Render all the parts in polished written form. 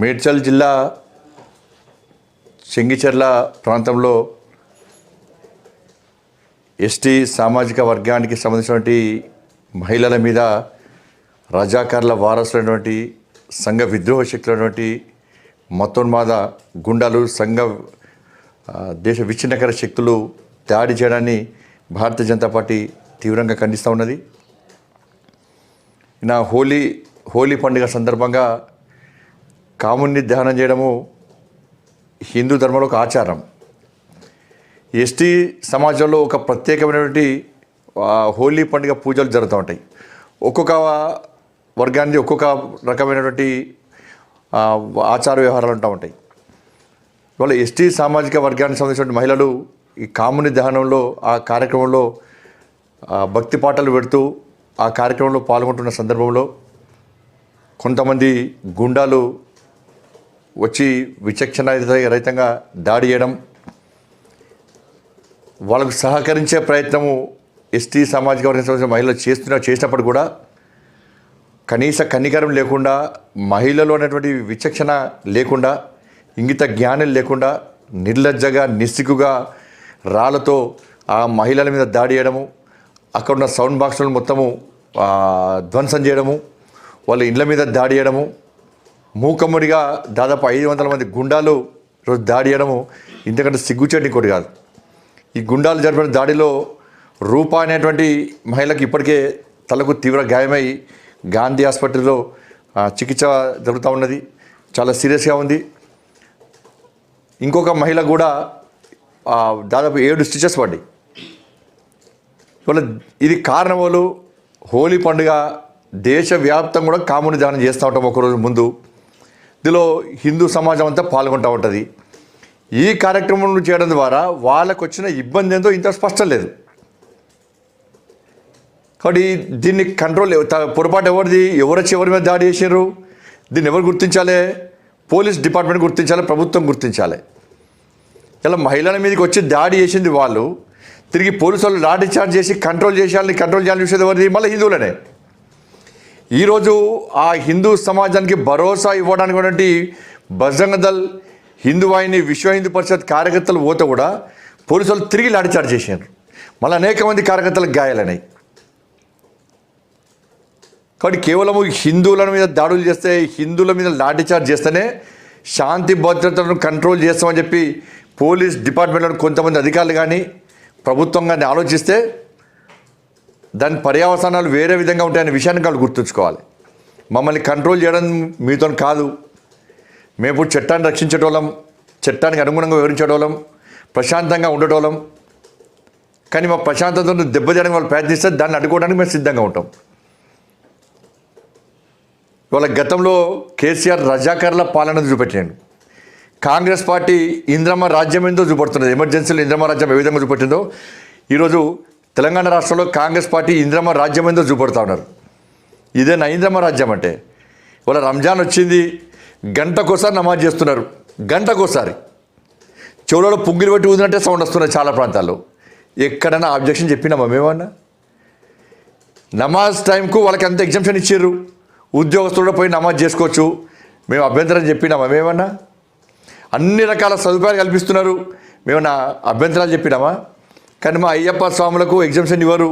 మేడ్చల్ జిల్లా చెంగిచెర్ల ప్రాంతంలో ఎస్టీ సామాజిక వర్గానికి సంబంధించినటువంటి మహిళల మీద రజాకార్ల వారసులైనటువంటి సంఘ విద్రోహ శక్తులైనటువంటి మతోన్మాద గుండాలు దేశ విచ్ఛిన్నకర శక్తులు దాడి చేయడాన్ని భారతీయ జనతా పార్టీ తీవ్రంగా ఖండిస్తూ ఉన్నది. నా హోలీ పండుగ సందర్భంగా కాముని దహనం చేయడము హిందూ ధర్మంలో ఒక ఆచారం. ఎస్టీ సమాజంలో ఒక ప్రత్యేకమైనటువంటి హోలీ పండుగ పూజలు జరుగుతూ ఉంటాయి. ఒక్కొక్క వర్గానికి ఒక్కొక్క రకమైనటువంటి ఆచార వ్యవహారాలు ఉంటూ ఉంటాయి. ఇవాళ ఎస్టీ సామాజిక వర్గానికి సంబంధించిన మహిళలు ఈ కాముని దహనంలో ఆ కార్యక్రమంలో భక్తి పాటలు పెడుతూ ఆ కార్యక్రమంలో పాల్గొంటున్న సందర్భంలో కొంతమంది గుండాలు వచ్చి విచక్షణ రహితంగా దాడి చేయడం, వాళ్ళకు సహకరించే ప్రయత్నము ఎస్టీ సామాజిక వర్గం సంబంధించిన మహిళలు చేసినప్పుడు కూడా కనీస కనికరం లేకుండా, మహిళలు అనేటువంటి విచక్షణ లేకుండా, ఇంగిత జ్ఞానం లేకుండా నిర్లజ్జగా నిస్సిగ్గుగా రాళ్లతో ఆ మహిళల మీద దాడి చేయడము, అక్కడున్న సౌండ్ బాక్సులను మొత్తము ధ్వంసం చేయడము, వాళ్ళ ఇండ్ల మీద దాడి చేయడము, మూకమ్ముడిగా దాదాపు 500 మంది గుండాలు రోజు దాడి చేయడము ఇంతకంటే సిగ్గుచేటి ఇంకోటి కాదు. ఈ గుండాలు జరిపిన దాడిలో రూప అనేటువంటి మహిళకి ఇప్పటికే తలకు తీవ్ర గాయమై గాంధీ హాస్పిటల్లో చికిత్స జరుగుతూ ఉన్నది, చాలా సీరియస్గా ఉంది. ఇంకొక మహిళ కూడా దాదాపు 7 స్టిచెస్ పడ్డాయి. ఇవాళ ఇది కారణములు హోలీ పండుగ దేశవ్యాప్తంగా కూడా కాముని దహనం చేస్తూ ఉంటాం ఒకరోజు ముందు. ఇందులో హిందూ సమాజం అంతా పాల్గొంటూ ఉంటుంది. ఈ కార్యక్రమం చేయడం ద్వారా వాళ్ళకు వచ్చిన ఇబ్బంది ఏందో ఇంత స్పష్టం లేదు. కాబట్టి దీన్ని కంట్రోల్ పొరపాటు ఎవరిది, ఎవరొచ్చి ఎవరి మీద దాడి చేసారు, దీన్ని ఎవరు గుర్తించాలి? పోలీస్ డిపార్ట్మెంట్ గుర్తించాలి, ప్రభుత్వం గుర్తించాలి. ఇలా మహిళల మీదకి వచ్చి దాడి చేసింది వాళ్ళు, తిరిగి పోలీసు వాళ్ళు లాఠీ చార్జ్ చేసి కంట్రోల్ చేయాలని చూసేది ఎవరిది? మళ్ళీ హిందువులనే. ఈరోజు ఆ హిందూ సమాజానికి భరోసా ఇవ్వడానికి బజరంగ దళ్, హిందూ వాహిని, విశ్వ హిందూ పరిషత్ కార్యకర్తలు పోతే కూడా పోలీసు వాళ్ళు తిరిగి లాఠీచార్జ్ చేశారు. మళ్ళీ అనేక మంది కార్యకర్తలకు గాయాలన్నాయి. కాబట్టి కేవలము హిందువుల మీద దాడులు చేస్తే, హిందువుల మీద లాఠీచార్జ్ చేస్తేనే శాంతి భద్రతలను కంట్రోల్ చేస్తామని చెప్పి పోలీస్ డిపార్ట్మెంట్లో కొంతమంది అధికారులు కానీ ప్రభుత్వం కానీ ఆలోచిస్తే దాని పర్యవసానాలు వేరే విధంగా ఉంటాయనే విషయాన్ని వాళ్ళు గుర్తుంచుకోవాలి. మమ్మల్ని కంట్రోల్ చేయడం మీతో కాదు, మేము ఇప్పుడు చట్టాన్ని రక్షించేటోళ్ళం, చట్టానికి అనుగుణంగా వివరించేటోళ్ళం, ప్రశాంతంగా ఉండేటోళ్ళం. కానీ మా ప్రశాంతతను దెబ్బతీయడానికి వాళ్ళు ప్రయత్నిస్తే దాన్ని అడ్డుకోవడానికి మేము సిద్ధంగా ఉంటాం. ఇవాళ గతంలో కేసీఆర్ రజాకార్ల పాలన చూపెట్టాడు. కాంగ్రెస్ పార్టీ ఇంద్రమ్మ రాజ్యం ఏందో చూపెడుతున్నది. ఎమర్జెన్సీలో ఇంద్రమ్మ రాజ్యం ఏ విధంగా చూపెట్టిందో ఈరోజు తెలంగాణ రాష్ట్రంలో కాంగ్రెస్ పార్టీ ఇంద్రమ్మ రాజ్యం ఏందో చూపెడుతూ ఉన్నారు. ఇదే నా ఇంద్రమ్మ రాజ్యం అంటే. ఇవాళ రంజాన్ వచ్చింది, గంటకోసారి నమాజ్ చేస్తున్నారు, గంటకోసారి. చెవులలో పుంగిలు పెట్టి ఊదినట్టే సౌండ్ వస్తున్నాయి చాలా ప్రాంతాల్లో. ఎక్కడైనా ఆబ్జెక్షన్ చెప్పినామా మేమన్నా? నమాజ్ టైంకు వాళ్ళకి అంత ఎగ్జామ్షన్ ఇచ్చారు, ఉద్యోగస్తులు పోయి నమాజ్ చేసుకోవచ్చు, మేము అభ్యంతరం చెప్పినామా మేమన్నా? అన్ని రకాల సదుపాయాలు కల్పిస్తున్నారు, మేమన్నా అభ్యంతరాలు చెప్పినామా? కానీ మా అయ్యప్ప స్వాములకు ఎగ్జామ్షన్ ఇవ్వరు,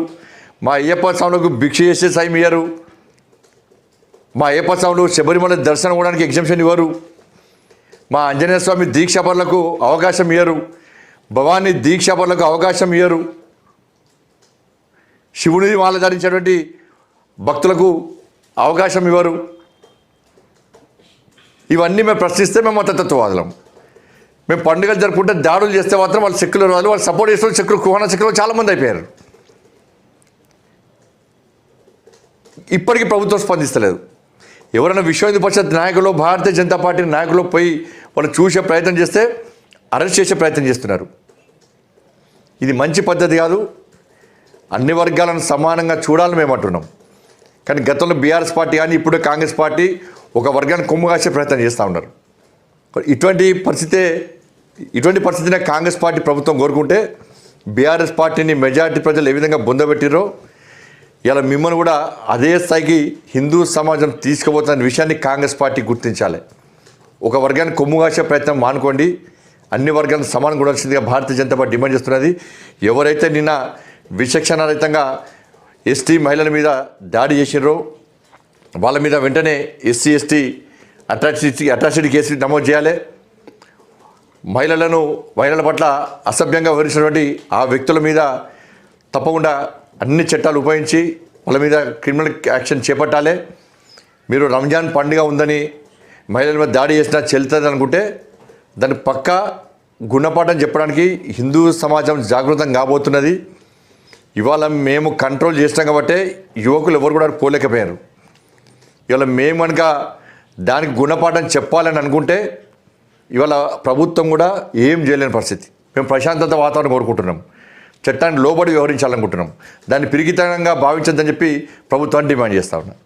మా అయ్యప్ప స్వాములకు భిక్ష చేసే టైం ఇవ్వరు, మా అయ్యప్ప స్వాములు శబరిమల దర్శనం కూడా ఎగ్జామ్షన్ ఇవ్వరు, మా ఆంజనేయ స్వామి దీక్షాపరులకు అవకాశం ఇవ్వరు, భవానీ దీక్షాపరులకు అవకాశం ఇవ్వరు, శివుని మాల ధరించేటువంటి భక్తులకు అవకాశం ఇవ్వరు. ఇవన్నీ మేము ప్రశ్నిస్తే మేము మతతత్వవాదులం. మేము పండుగలు జరుపుకుంటే దాడులు చేస్తే మాత్రం వాళ్ళు సెక్యులర్ వాళ్ళు, వాళ్ళు సపోర్ట్ చేసిన సెక్యులర్ కుహానా సెక్యులర్ చాలామంది అయిపోయారు. ఇప్పటికీ ప్రభుత్వం స్పందిస్తలేదు. ఎవరైనా విశ్వ హిందూ పరిషత్ నాయకులు, భారతీయ జనతా పార్టీ నాయకులు పోయి వాళ్ళు చూసే ప్రయత్నం చేస్తే అరెస్ట్ చేసే ప్రయత్నం చేస్తున్నారు. ఇది మంచి పద్ధతి కాదు. అన్ని వర్గాలను సమానంగా చూడాలని మేము అంటున్నాం. కానీ గతంలో బీఆర్ఎస్ పార్టీ కానీ ఇప్పుడు కాంగ్రెస్ పార్టీ ఒక వర్గాన్ని కొమ్ము కాసే ప్రయత్నం చేస్తూ ఉన్నారు. ఇటువంటి పరిస్థితిని కాంగ్రెస్ పార్టీ ప్రభుత్వం కోరుకుంటే బీఆర్ఎస్ పార్టీని మెజారిటీ ప్రజలు ఏ విధంగా బొందబెట్టిరో ఇలా మిమ్మల్ని కూడా అదే స్థాయికి హిందూ సమాజం తీసుకుపోతున్న విషయాన్ని కాంగ్రెస్ పార్టీ గుర్తించాలి. ఒక వర్గాన్ని కొమ్ము కాసే ప్రయత్నం మానుకోండి. అన్ని వర్గాలను సమానం కూడాల్సిందిగా భారతీయ జనతా పార్టీ డిమాండ్ చేస్తున్నది. ఎవరైతే నిన్న విచక్షణారహితంగా ఎస్టీ మహిళల మీద దాడి చేసినారో వాళ్ళ మీద వెంటనే ఎస్సీ ఎస్టీ అట్రాసిటీ కేసు నమోదు చేయాలి. మహిళల పట్ల అసభ్యంగా వివరించినటువంటి ఆ వ్యక్తుల మీద తప్పకుండా అన్ని చట్టాలు ఉపయోగించి వాళ్ళ మీద క్రిమినల్ యాక్షన్ చేపట్టాలి. మీరు రంజాన్ పండుగ ఉందని మహిళల మీద దాడి చేసినా చెల్లుతుంది అనుకుంటే దాన్ని పక్కా గుణపాఠం చెప్పడానికి హిందూ సమాజం జాగృతం కాబోతున్నది. ఇవాళ మేము కంట్రోల్ చేసినాం కాబట్టి యువకులు ఎవరు కూడా పోలేకపోయారు. ఇవాళ మేము కనుక దానికి గుణపాఠం చెప్పాలని అనుకుంటే ఇవాళ ప్రభుత్వం కూడా ఏం చేయలేని పరిస్థితి. మేము ప్రశాంతత వాతావరణం కోరుకుంటున్నాం, చట్టాన్ని లోబడి వ్యవహరించాలనుకుంటున్నాం. దాన్ని పిరికితనంగా భావించద్దని చెప్పి ప్రభుత్వాన్ని డిమాండ్ చేస్తా ఉన్నాం.